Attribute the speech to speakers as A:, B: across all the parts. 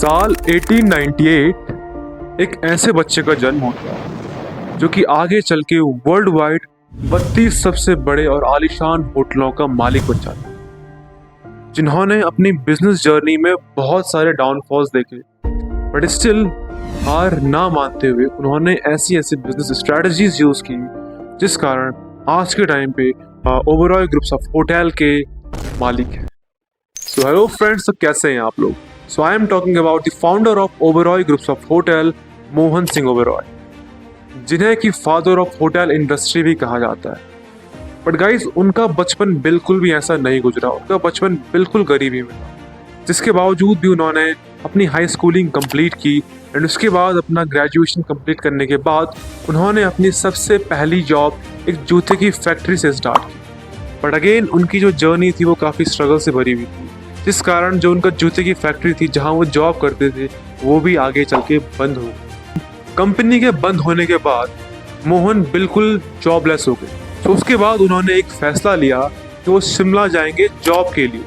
A: साल 1898 एक ऐसे बच्चे का जन्म होता जो कि आगे चल के वर्ल्ड वाइड 32 सबसे बड़े और आलीशान होटलों का मालिक बन जाता है, जिन्होंने अपनी बिजनेस जर्नी में बहुत सारे डाउनफॉल्स देखे, बट स्टिल हार ना मानते हुए उन्होंने ऐसी ऐसी बिजनेस स्ट्रेटजीज यूज की जिस कारण आज के टाइम पे ओबेरॉय ग्रुप्स ऑफ होटल के मालिक हैं। सो हेलो फ्रेंड्स, तो कैसे हैं आप लोग? So I am talking about the founder of Oberoi groups of hotel, Mohan Singh Oberoi, जिन्हें कि फादर ऑफ होटल इंडस्ट्री भी कहा जाता है। बट गाइस, उनका बचपन बिल्कुल भी ऐसा नहीं गुजरा। उनका बचपन बिल्कुल गरीबी में था, जिसके बावजूद भी उन्होंने अपनी हाई स्कूलिंग कंप्लीट की एंड उसके बाद अपना ग्रेजुएशन कंप्लीट करने के बाद उन्होंने अपनी सबसे पहली जॉब एक जूते की फैक्ट्री से स्टार्ट की। बट अगेन उनकी जो जर्नी थी वो काफ़ी स्ट्रगल से भरी हुई थी, जिस कारण जो उनका जूते की फैक्ट्री थी जहां वो जॉब करते थे वो भी आगे चल के बंद हो गई। कंपनी के बंद होने के बाद मोहन बिल्कुल जॉबलेस हो गए। तो उसके बाद उन्होंने एक फैसला लिया कि वो शिमला जाएंगे जॉब के लिए।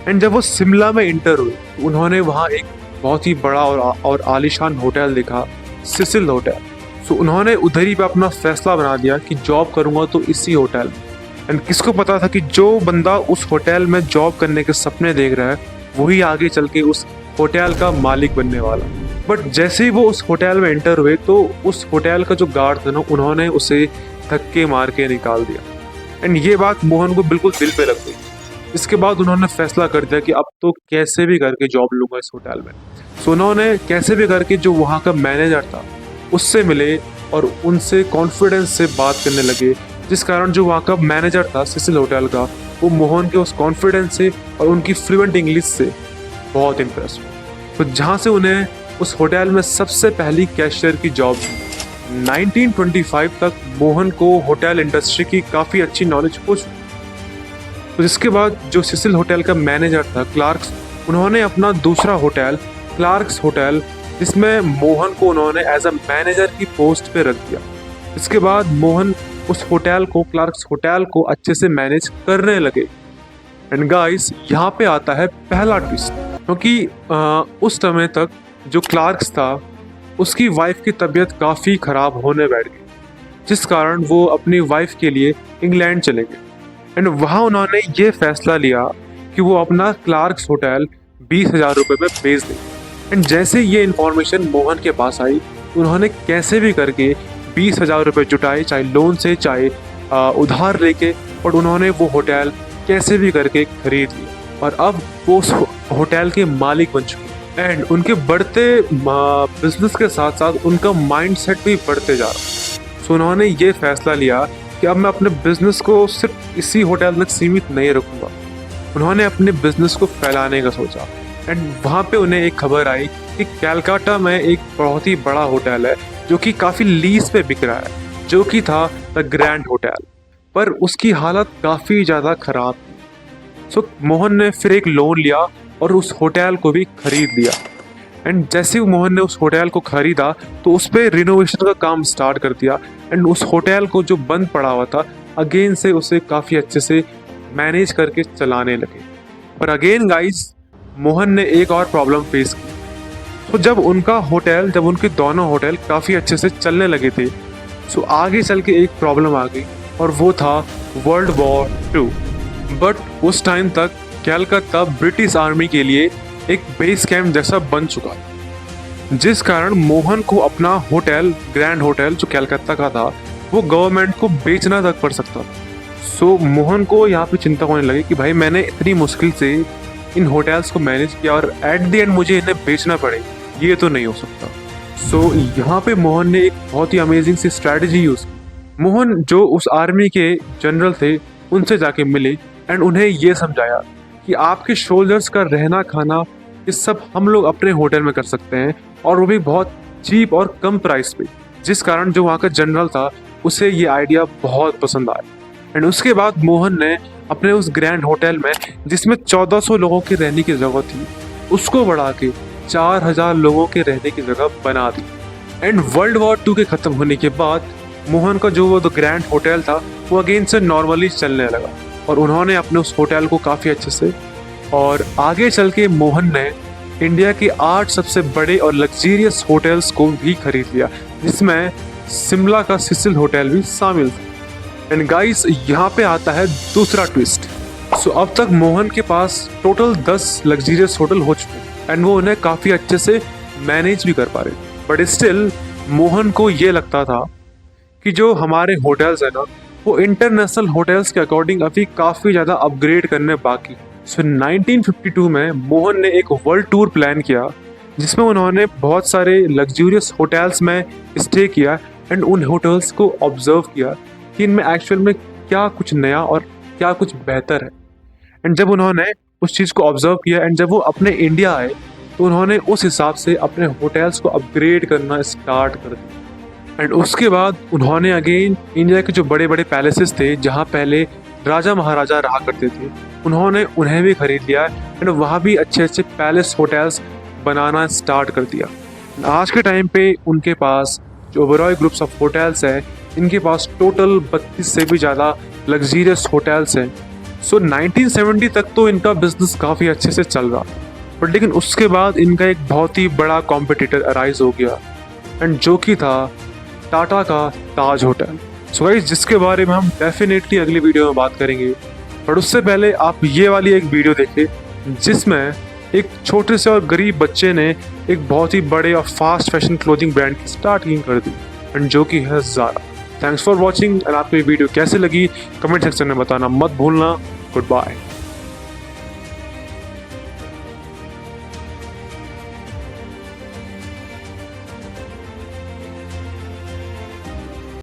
A: एंड जब वो शिमला में इंटर हुए तो उन्होंने वहाँ एक बहुत ही बड़ा और आलीशान होटल देखा, सिसिल होटल। सो उन्होंने उधर ही पे अपना फैसला बना दिया कि जॉब करूँगा तो इसी होटल में। एंड किसको पता था कि जो बंदा उस होटल में जॉब करने के सपने देख रहा है वही आगे चल के उस होटल का मालिक बनने वाला। बट जैसे ही वो उस होटल में एंटर हुए तो उस होटल का जो गार्ड था ना, उन्होंने उसे धक्के मार के निकाल दिया। एंड ये बात मोहन को बिल्कुल दिल पे लग गई। इसके बाद उन्होंने फैसला कर दिया कि अब तो कैसे भी करके जॉब लूँगा इस होटल में। सो उन्होंने कैसे भी करके जो वहाँ का मैनेजर था उससे मिले और उनसे कॉन्फिडेंस से बात करने लगे, जिस कारण जो वहाँ का मैनेजर था सिसिल होटल का, वो मोहन के उस कॉन्फिडेंस से और उनकी फ्लुएंट इंग्लिश से बहुत इम्प्रेस हुआ। तो जहाँ से उन्हें उस होटल में सबसे पहली कैशियर की जॉब दी। 1925 तक मोहन को होटल इंडस्ट्री की काफ़ी अच्छी नॉलेज हो चुकी। तो जिसके बाद जो सिसिल होटल का मैनेजर था क्लार्क्स, उन्होंने अपना दूसरा होटल क्लार्क्स होटल, जिसमें मोहन को उन्होंने एज अ मैनेजर की पोस्ट पे रख दिया। इसके बाद मोहन उस होटल को, क्लार्क्स होटल को अच्छे से मैनेज करने लगे। एंड गाइस, यहाँ पे आता है पहला ट्विस्ट, क्योंकि उस समय तक जो क्लार्क्स था उसकी वाइफ की तबीयत काफ़ी ख़राब होने बैठ गई, जिस कारण वो अपनी वाइफ के लिए इंग्लैंड चले गए। एंड वहाँ उन्होंने ये फैसला लिया कि वो अपना क्लार्क्स होटल 20,000 रुपये में बेच दें। एंड जैसे ये इन्फॉर्मेशन मोहन के पास आई, उन्होंने कैसे भी करके 20,000 रुपये जुटाए, चाहे लोन से चाहे उधार लेके, और उन्होंने वो होटल कैसे भी करके खरीद लिया और अब वो उस होटल के मालिक बन चुके। एंड उनके बढ़ते बिजनेस के साथ साथ उनका माइंडसेट भी बढ़ते जा रहा। सो उन्होंने ये फैसला लिया कि अब मैं अपने बिजनेस को सिर्फ इसी होटल तक सीमित नहीं रखूँगा। उन्होंने अपने बिजनेस को फैलाने का सोचा। एंड वहाँ पे उन्हें एक खबर आई कि कलकत्ता में एक बहुत ही बड़ा होटल है जो कि काफ़ी लीज पे बिक रहा है, जो कि था द ग्रैंड होटल, पर उसकी हालत काफ़ी ज़्यादा ख़राब थी। सो मोहन ने फिर एक लोन लिया और उस होटल को भी खरीद लिया। एंड जैसे ही मोहन ने उस होटल को खरीदा तो उस पर रिनोवेशन का काम स्टार्ट कर दिया। एंड उस होटल को जो बंद पड़ा हुआ था अगेन से उसे काफ़ी अच्छे से मैनेज करके चलाने लगे। पर अगेन गाइस, मोहन ने एक और प्रॉब्लम फेस की। तो जब उनके दोनों होटल काफ़ी अच्छे से चलने लगे थे, सो आगे चल के एक प्रॉब्लम आ गई और वो था वर्ल्ड वॉर 2। बट उस टाइम तक कलकत्ता ब्रिटिश आर्मी के लिए एक बेस कैंप जैसा बन चुका था, जिस कारण मोहन को अपना होटल, ग्रैंड होटल जो कलकत्ता का था, वो गवर्नमेंट को बेचना तक पड़ सकता था। सो मोहन को यहाँ पे चिंता होने लगी कि भाई मैंने इतनी मुश्किल से इन होटल्स को मैनेज किया और एट द एंड मुझे इन्हें बेचना पड़े, ये तो नहीं हो सकता। सो यहाँ पे मोहन ने एक बहुत ही अमेजिंग सी स्ट्रैटेजी यूज़ की। मोहन जो उस आर्मी के जनरल थे उनसे जाके मिले एंड उन्हें ये समझाया कि आपके सोल्जर्स का रहना खाना ये सब हम लोग अपने होटल में कर सकते हैं, और वो भी बहुत चीप और कम प्राइस पे, जिस कारण जो वहाँ का जनरल था उसे ये आइडिया बहुत पसंद आया। एंड उसके बाद मोहन ने अपने उस ग्रैंड होटल में, जिसमें 1400 लोगों के रहने की जगह थी, उसको बढ़ा के 4,000 लोगों के रहने की जगह बना दी। एंड वर्ल्ड वॉर 2 के ख़त्म होने के बाद मोहन का जो वो द ग्रैंड होटल था वो अगेन से नॉर्मली चलने लगा और उन्होंने अपने उस होटल को काफ़ी अच्छे से, और आगे चल के मोहन ने इंडिया के 8 सबसे बड़े और लग्जरियस होटल्स को भी खरीद लिया, जिसमें शिमला का सिसिल होटल भी शामिल था। एंड गाइस, यहाँ पे आता है दूसरा ट्विस्ट। सो अब तक मोहन के पास टोटल 10 लग्जरियस होटल हो चुके एंड वो उन्हें काफ़ी अच्छे से मैनेज भी कर पा रहे, बट स्टिल मोहन को ये लगता था कि जो हमारे होटल्स है ना, वो इंटरनेशनल होटल्स के अकॉर्डिंग अभी काफ़ी ज़्यादा अपग्रेड करने बाकी। सो 1952 में मोहन ने एक वर्ल्ड टूर प्लान किया, जिसमें उन्होंने बहुत सारे लग्जूरियस होटल्स में स्टे किया एंड उन होटल्स को ऑब्जर्व किया कि इनमें एक्चुअल में क्या कुछ नया और क्या कुछ बेहतर है। एंड जब उन्होंने उस चीज़ को ऑब्जर्व किया एंड जब वो अपने इंडिया आए, तो उन्होंने उस हिसाब से अपने होटल्स को अपग्रेड करना स्टार्ट कर दिया। एंड उसके बाद उन्होंने अगेन इंडिया के जो बड़े बड़े पैलेसेस थे, जहाँ पहले राजा महाराजा रहा करते थे, उन्होंने उन्हें भी खरीद लिया एंड वहाँ भी अच्छे अच्छे पैलेस होटल्स बनाना स्टार्ट कर दिया। आज के टाइम पे उनके पास जो ओबेरॉय ग्रुप्स ऑफ होटल्स है, इनके पास टोटल 32 से भी ज़्यादा लग्जरियस होटल्स हैं। सो 1970 तक तो इनका बिजनेस काफ़ी अच्छे से चल रहा, बट लेकिन उसके बाद इनका एक बहुत ही बड़ा कॉम्पिटिटर अराइज हो गया एंड जो कि था टाटा का ताज होटल। सो गाइस, जिसके बारे में हम डेफिनेटली अगली वीडियो में बात करेंगे, बट उससे पहले आप ये वाली एक वीडियो देखें, जिसमें एक छोटे से और गरीब बच्चे ने एक बहुत ही बड़े और फास्ट फैशन क्लोथिंग ब्रांड की स्टार्टिंग कर दी एंड जो कि है Zara. Thanks for watching and आपको ये वीडियो कैसे लगी कमेंट सेक्शन में बताना मत भूलना। Good bye.